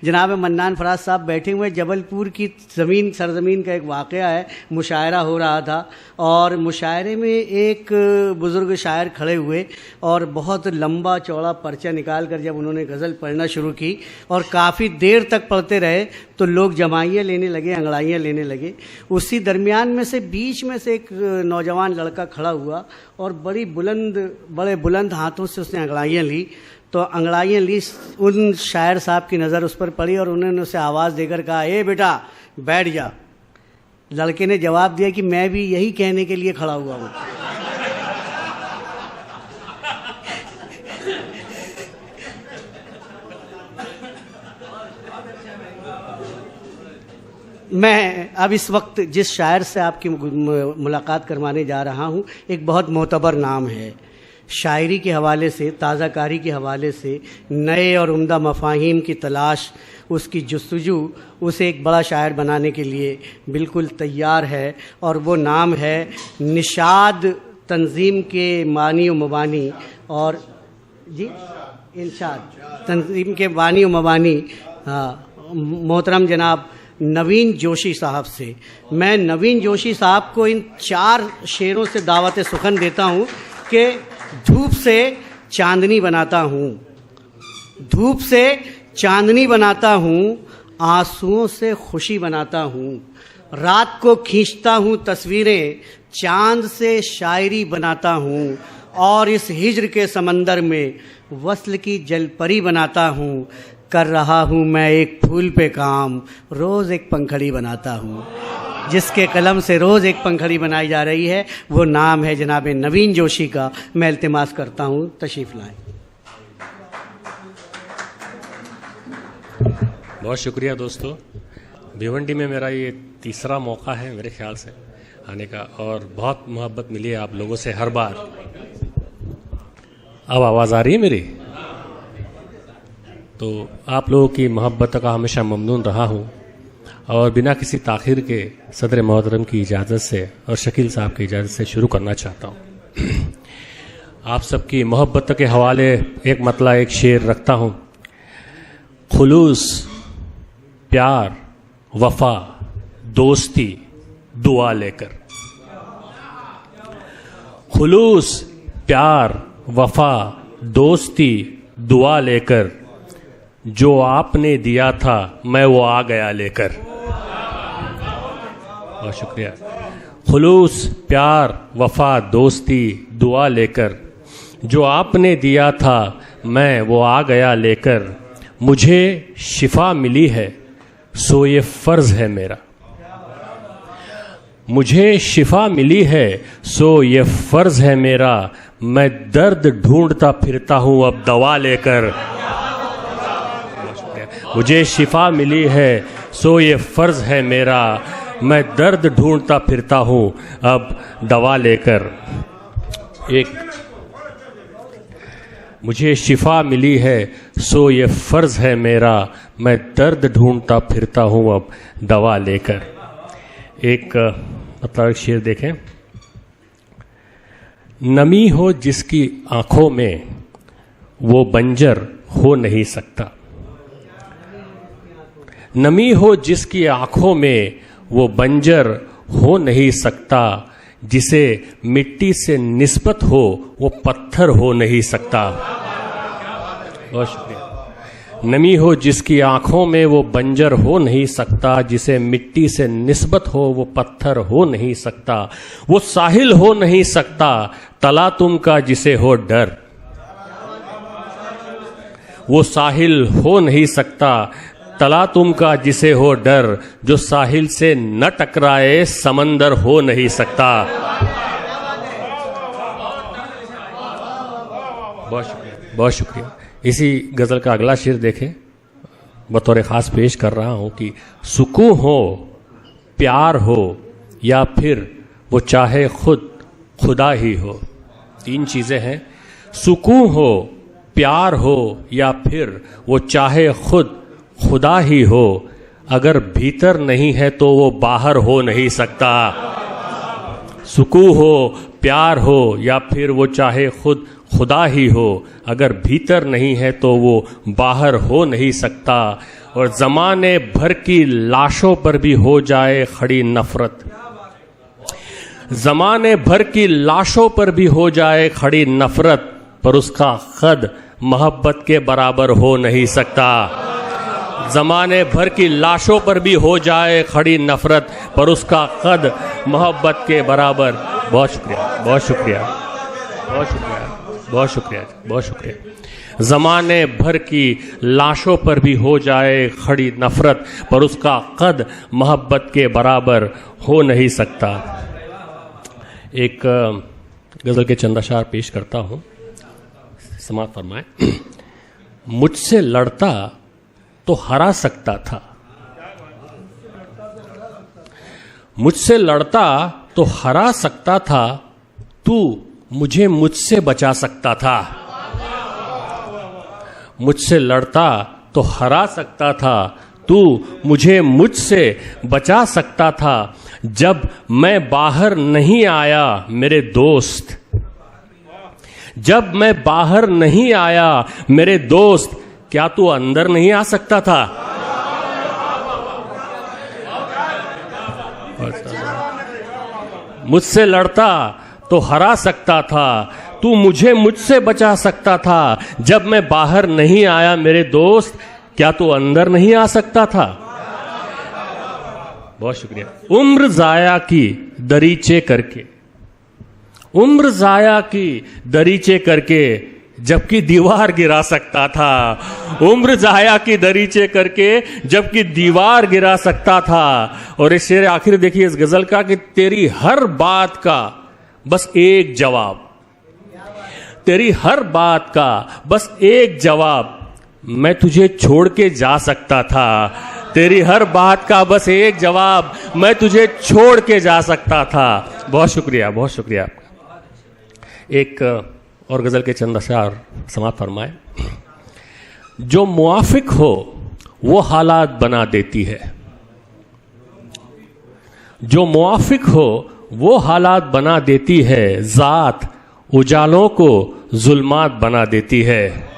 जनाब मन्नान फराज साहब बैठे हुए। जबलपुर की सरजमीन का एक वाक़या है, मुशायरा हो रहा था और मुशायरे में एक बुज़ुर्ग शायर खड़े हुए और बहुत लंबा चौड़ा पर्चा निकाल कर जब उन्होंने गज़ल पढ़ना शुरू की और काफ़ी देर तक पढ़ते रहे तो लोग जमाइयाँ लेने लगे, अंगड़ाइयाँ लेने लगे। उसी दरमियान में से बीच में से एक नौजवान लड़का खड़ा हुआ और बड़े बुलंद हाथों से उसने अंगड़ाइयाँ ली। तो अंगड़ाइयाँ ली, उन शायर साहब की नज़र उस पर पड़ी और उन्होंने उसे आवाज़ देकर कहा, ए बेटा बैठ जा। लड़के ने जवाब दिया कि मैं भी यही कहने के लिए खड़ा हुआ हूँ। मैं अब इस वक्त जिस शायर से आपकी मुलाकात करवाने जा रहा हूँ, एक बहुत मोतबर नाम है। शायरी के हवाले से, ताज़ाकारी के हवाले से, नए और उम्दा मफ़ाहीम की तलाश, उसकी जुस्तजू उसे एक बड़ा शायर बनाने के लिए बिल्कुल तैयार है। और वो नाम है निशाद तंज़ीम के मानी व मबानी और जी इरशाद तंज़ीम के बानी व मबानी मोहतरम जनाब नवीन जोशी साहब से। मैं नवीन जोशी साहब को इन 4 शेरों से दावत सुखन देता हूँ कि धूप से चांदनी बनाता हूँ, धूप से चांदनी बनाता हूँ, आंसुओं से खुशी बनाता हूँ, रात को खींचता हूँ तस्वीरें, चांद से शायरी बनाता हूँ और इस हिज्र के समंदर में वस्ल की जलपरी बनाता हूँ। कर रहा हूँ मैं एक फूल पे काम, रोज़ एक पंखड़ी बनाता हूँ। जिसके कलम से रोज़ एक पंखड़ी बनाई जा रही है वो नाम है जनाब नवीन जोशी का। मैं इल्तिमास करता हूँ तशरीफ़ लाएं। बहुत शुक्रिया दोस्तों। भिवंडी में मेरा ये तीसरा मौका है मेरे ख्याल से आने का और बहुत मोहब्बत मिली है आप लोगों से हर बार। अब आवाज़ आ रही है मेरी? तो आप लोगों की मोहब्बत का हमेशा ममनून रहा हूँ और बिना किसी ताख़ीर के सदर मोहतरम की इजाज़त से और शकील साहब की इजाज़त से शुरू करना चाहता हूँ। आप सबकी मोहब्बत के हवाले एक मतला एक शेर रखता हूँ। खुलूस, प्यार, वफा, दोस्ती, दुआ लेकर। खुलूस, प्यार, वफा, दोस्ती, दुआ लेकर, जो आपने दिया था मैं वो आ गया लेकर। बहुत शुक्रिया। खुलूस, प्यार, वफा, दोस्ती, दुआ लेकर, जो आपने दिया था मैं वो आ गया लेकर। मुझे शिफा मिली है सो ये फ़र्ज़ है मेरा, मुझे शिफा मिली है सो ये फ़र्ज़ है मेरा। मैं दर्द ढूंढता फिरता हूँ अब दवा लेकर। मुझे शिफा मिली है सो ये फ़र्ज़ है मेरा, मैं दर्द ढूंढता फिरता हूँ अब दवा लेकर। मुझे शिफा मिली है सो ये फ़र्ज़ है मेरा, मैं दर्द ढूंढता फिरता हूँ अब दवा लेकर। एक शेर देखें। नमी हो जिसकी आँखों में वो बंजर हो नहीं सकता, नमी हो जिसकी आँखों में वो बंजर हो नहीं सकता। जिसे मिट्टी से निस्बत हो वो पत्थर हो नहीं सकता। बहुत शुक्रिया। नमी हो जिसकी आँखों में वो बंजर हो नहीं सकता, जिसे मिट्टी से निस्बत हो वो पत्थर हो नहीं सकता। वो साहिल हो नहीं सकता तला तुम का जिसे हो डर, वो साहिल हो नहीं सकता तला तुम का जिसे हो डर। जो साहिल से न टकराए समंदर हो नहीं सकता। बहुत शुक्रिया, बहुत शुक्रिया। इसी गज़ल का अगला शेर देखें, बतौर ख़ास पेश कर रहा हूँ कि सुकून हो, प्यार हो या फिर वो चाहे खुद खुदा ही हो। 3 चीज़ें हैं। सुकून हो, प्यार हो या फिर वो चाहे खुद खुदा ही हो। अगर भीतर नहीं है तो वो बाहर हो नहीं सकता। सुकून हो, प्यार हो या फिर वो चाहे खुद खुदा ही हो, अगर भीतर नहीं है तो वो बाहर हो नहीं सकता। और जमाने भर की लाशों पर भी हो जाए खड़ी नफरत, जमाने भर की लाशों पर भी हो जाए खड़ी नफरत, पर उसका कद मोहब्बत के बराबर हो नहीं सकता। जमाने भर की लाशों पर भी हो जाए खड़ी नफरत, पर उसका कद मोहब्बत के बराबर। बहुत शुक्रिया, बहुत शुक्रिया, बहुत शुक्रिया, बहुत शुक्रिया, बहुत शुक्रिया। जमाने भर की लाशों पर भी हो जाए खड़ी नफरत, पर उसका कद मोहब्बत के बराबर हो नहीं सकता। एक गज़ल के चंद अशार पेश करता हूँ, समाप्त फरमाएं। मुझसे लड़ता तो हरा सकता था, मुझसे लड़ता तो हरा सकता था, तू मुझे मुझसे बचा सकता था। मुझसे लड़ता तो हरा सकता था, तू मुझे मुझसे बचा सकता था। जब मैं बाहर नहीं आया मेरे दोस्त, जब मैं बाहर नहीं आया मेरे दोस्त, क्या तू अंदर नहीं आ सकता था? मुझसे लड़ता तो हरा सकता था, तू मुझे मुझसे बचा सकता था। जब मैं बाहर नहीं आया मेरे दोस्त, क्या तू अंदर नहीं आ सकता था? बहुत शुक्रिया। उम्र जाया की दरीचे करके, उम्र जाया की दरीचे करके, जबकि दीवार गिरा सकता था। उम्र जाया की दरीचे करके, जबकि दीवार गिरा सकता था। और इस शेर आखिर देखिए इस गजल का कि तेरी हर बात का बस एक जवाब, तेरी हर बात का बस एक जवाब, मैं तुझे छोड़ के जा सकता था। तेरी हर बात का बस एक जवाब, मैं तुझे छोड़ के जा सकता था। बहुत शुक्रिया, बहुत शुक्रिया। एक और गजल के चंद अशार समाप्त फरमाए। जो मुआफिक हो वो हालात बना देती है, जो मुआफिक हो वो हालात बना देती है। जात उजालों को जुल्मात बना देती है।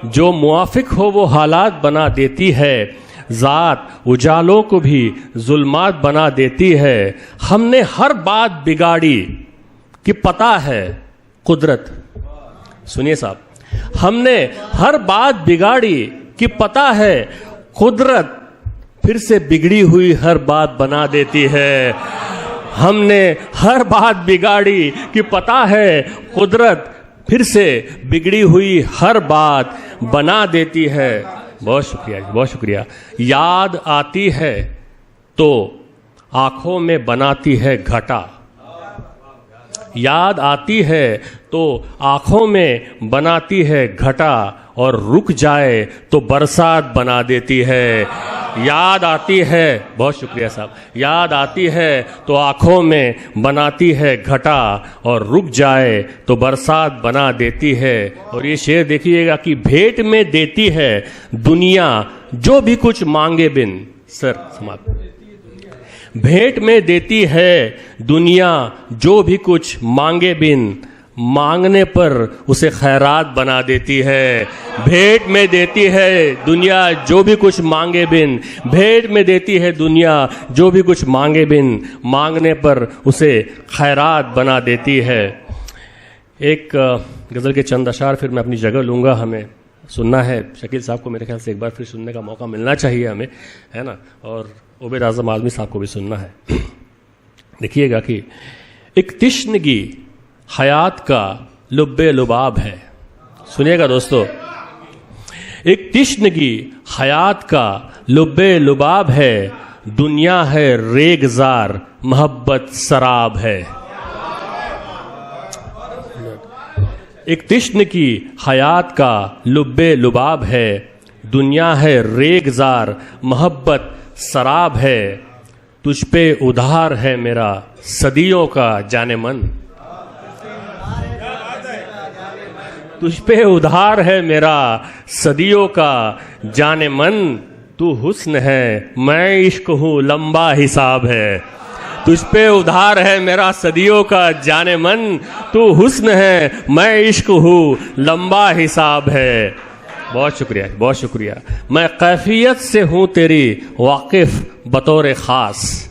जो मुआफिक हो वो हालात बना देती है, जात उजालों को भी जुल्मात बना देती है। हमने हर बात बिगाड़ी कि पता है कुदरत, सुनिए साहब, हमने हर बात बिगाड़ी कि पता है कुदरत फिर से बिगड़ी हुई हर बात बना देती है। हमने हर बात बिगाड़ी कि पता है कुदरत फिर से बिगड़ी हुई हर बात बना देती है। बहुत शुक्रिया, बहुत शुक्रिया। याद आती है तो आंखों में बनाती है घटा, याद आती है तो आंखों में बनाती है घटा, और रुक जाए तो बरसात बना देती है। याद आती है, बहुत शुक्रिया साहब, याद आती है तो आंखों में बनाती है घटा, और रुक जाए तो बरसात बना देती है। और ये शेर देखिएगा कि भेंट में देती है दुनिया जो भी कुछ मांगे बिन, सर समाप्त, भेंट में देती है दुनिया जो भी कुछ मांगे बिन, मांगने पर उसे खैरात बना देती है। भेंट में देती है दुनिया जो भी कुछ मांगे बिन, भेंट में देती है दुनिया जो भी कुछ मांगे बिन, मांगने पर उसे खैरात बना देती है। एक गज़ल के चंद अशार फिर मैं अपनी जगह लूँगा, हमें सुनना है। शकील साहब को मेरे ख्याल से एक बार फिर सुनने का मौका मिलना चाहिए हमें, है ना, और उबैद आज़म आज़मी साहब को भी सुनना है। देखिएगा कि एक तिश्नगी हयात का लुब्बे लुबाब है, सुनिएगा दोस्तों, एक तिश्नगी हयात का लुब्बे लुबाब है, दुनिया है रेगजार मोहब्बत शराब है। एक तिश्नगी हयात का लुब्बे लुबाब है, दुनिया है रेगजार मोहब्बत शराब है। तुझ पे उधार है मेरा सदियों का जाने मन, तुझ पे उधार है मेरा सदियों का जाने मन। तू हुस्न है मैं इश्क हूँ लंबा हिसाब है, तुझ पे उधार है मेरा सदियों का जाने मन। तू हुस्न है मैं इश्क हूँ लंबा हिसाब है। बहुत शुक्रिया, बहुत शुक्रिया। मैं कैफियत से हूं तेरी वाकिफ बतौर खास,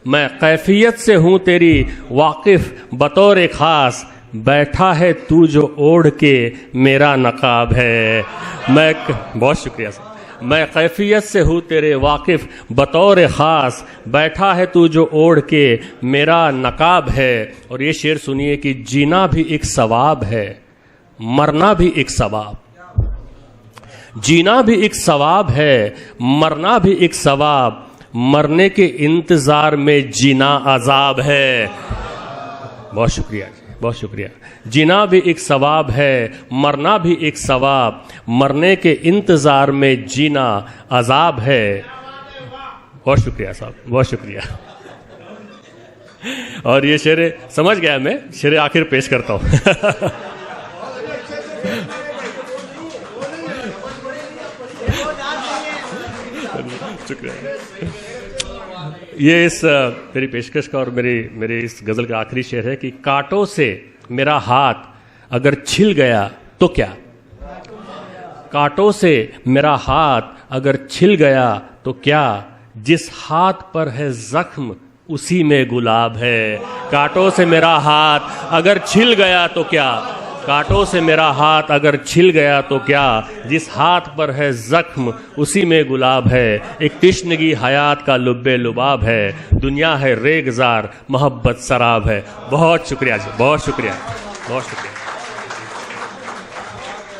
मैं कैफियत से हूं तेरी वाकिफ बतौर खास, बैठा है तू जो ओढ़ के मेरा नकाब है। बहुत शुक्रिया सर। मैं कैफियत से हूँ तेरे वाकिफ बतौर ख़ास, बैठा है तू जो ओढ़ के मेरा नकाब है। और ये शेर सुनिए कि जीना भी एक सवाब है, मरना भी एक सवाब, जीना भी एक सवाब है, मरना भी एक सवाब, मरने के इंतज़ार में जीना अजाब है। बहुत शुक्रिया, बहुत शुक्रिया। जीना भी एक सवाब है, मरना भी एक सवाब, मरने के इंतज़ार में जीना अजाब है। बहुत शुक्रिया साहब, बहुत शुक्रिया। और ये शेर समझ गया मैं, शेर आखिर पेश करता हूँ। शुक्रिया। ये इस मेरी पेशकश का और मेरी इस गज़ल का आखिरी शेर है कि कांटों से मेरा हाथ अगर छिल गया तो क्या, कांटों से मेरा हाथ अगर छिल गया तो क्या, जिस हाथ पर है जख्म उसी में गुलाब है। कांटों से मेरा हाथ अगर छिल गया तो क्या, कांटों से मेरा हाथ अगर छिल गया तो क्या, जिस हाथ पर है जख्म उसी में गुलाब है। एक तिश्नगी हयात का लुब्बे लुबाब है, दुनिया है रेगजार मोहब्बत शराब है। बहुत शुक्रिया जी, बहुत शुक्रिया, बहुत शुक्रिया।